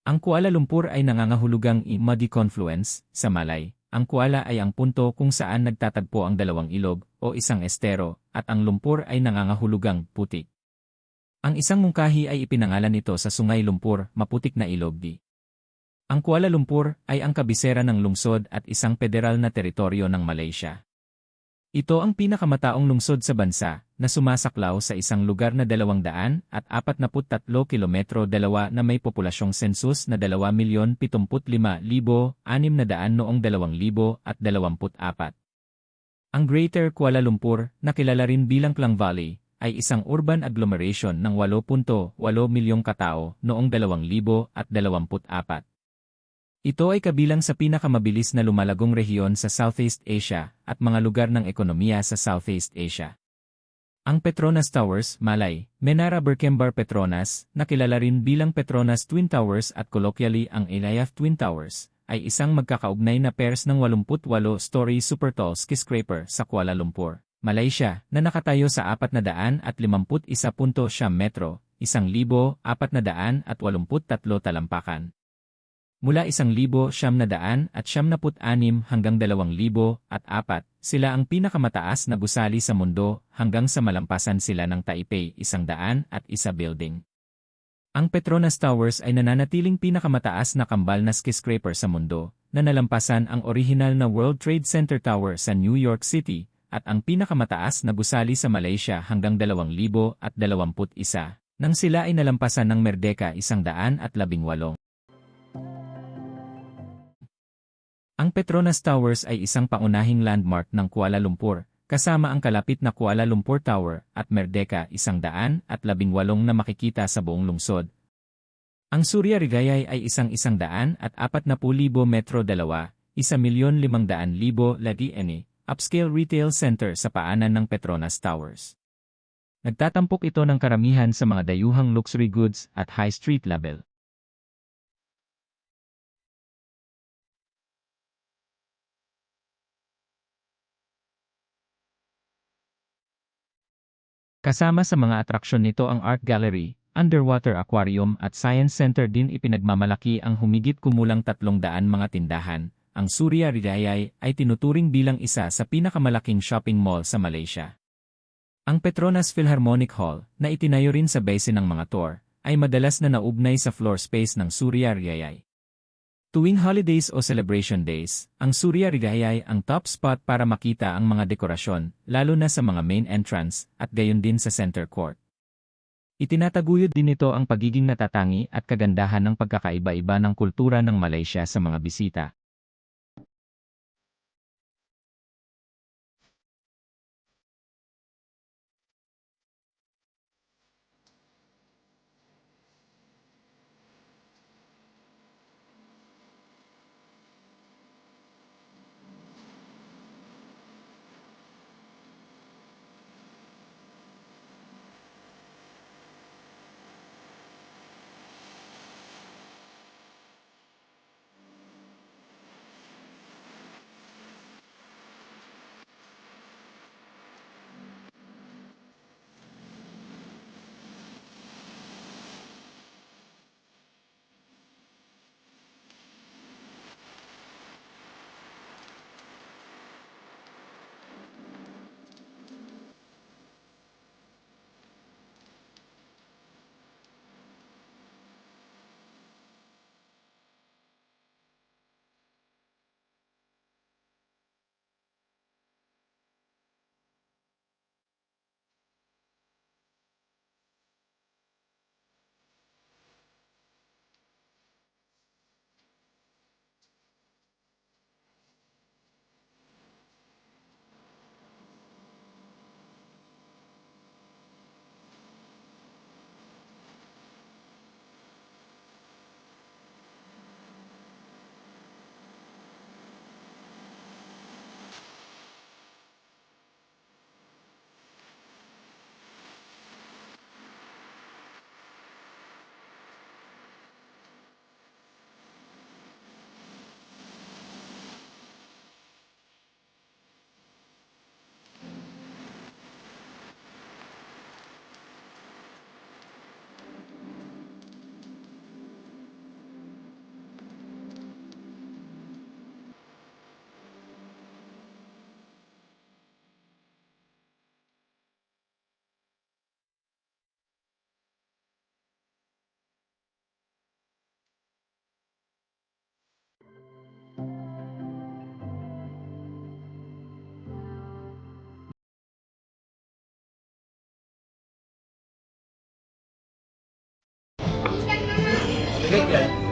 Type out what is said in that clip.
Ang Kuala Lumpur ay nangangahulugang muddy confluence sa Malay. Ang Kuala ay ang punto kung saan nagtatagpo ang dalawang ilog o isang estero at ang Lumpur ay nangangahulugang putik. Ang isang mungkahi ay ipinangalan nito sa Sungay Lumpur, maputik na ilog di. Ang Kuala Lumpur ay ang kabisera ng lungsod at isang federal na teritoryo ng Malaysia. Ito ang pinakamataong lungsod sa bansa na sumasaklaw sa isang lugar na 243 kilometro dalawa na may populasyong sensus na 2,075,600 noong 2024. Ang Greater Kuala Lumpur, na kilala rin bilang Klang Valley, ay isang urban agglomeration ng 8.8 milyong katao noong 2024. Ito ay kabilang sa pinakamabilis na lumalagong rehiyon sa Southeast Asia at mga lugar ng ekonomiya sa Southeast Asia. Ang Petronas Towers, Malay, Menara Berkembar Petronas, na kilala rin bilang Petronas Twin Towers at colloquially ang Elayaf Twin Towers, ay isang magkakaugnay na pairs ng 88-story super tall skyscraper sa Kuala Lumpur, Malaysia, na nakatayo sa 451.9 metro, 1,483 talampakan. Mula 1,976 hanggang 2,004, sila ang pinakamataas na gusali sa mundo hanggang sa malampasan sila ng Taipei 101 building. Ang Petronas Towers ay nananatiling pinakamataas na kambal na skyscraper sa mundo, na nalampasan ang orihinal na World Trade Center Tower sa New York City, at ang pinakamataas na gusali sa Malaysia hanggang 2021, nang sila ay nalampasan ng Merdeka 118. Ang Petronas Towers ay isang pangunahing landmark ng Kuala Lumpur, kasama ang kalapit na Kuala Lumpur Tower at Merdeka 118 na makikita sa buong lungsod. Ang Surya Rigayay ay 140,000 metro 1,500,000 LTN, upscale retail center sa paanan ng Petronas Towers. Nagtatampok ito ng karamihan sa mga dayuhang luxury goods at high street level. Kasama sa mga atraksyon nito ang art gallery, underwater aquarium at science center. Din ipinagmamalaki ang humigit kumulang 300 mga tindahan. Ang Surya Ridayay ay tinuturing bilang isa sa pinakamalaking shopping mall sa Malaysia. Ang Petronas Philharmonic Hall, na itinayo rin sa basin ng mga tour, ay madalas na naugnay sa floor space ng Surya Ridayay. Tuwing holidays o celebration days, ang Surya Ridayay ang top spot para makita ang mga dekorasyon, lalo na sa mga main entrance at gayon din sa center court. Itinataguyod din ito ang pagiging natatangi at kagandahan ng pagkakaiba-iba ng kultura ng Malaysia sa mga bisita. Bigat yan.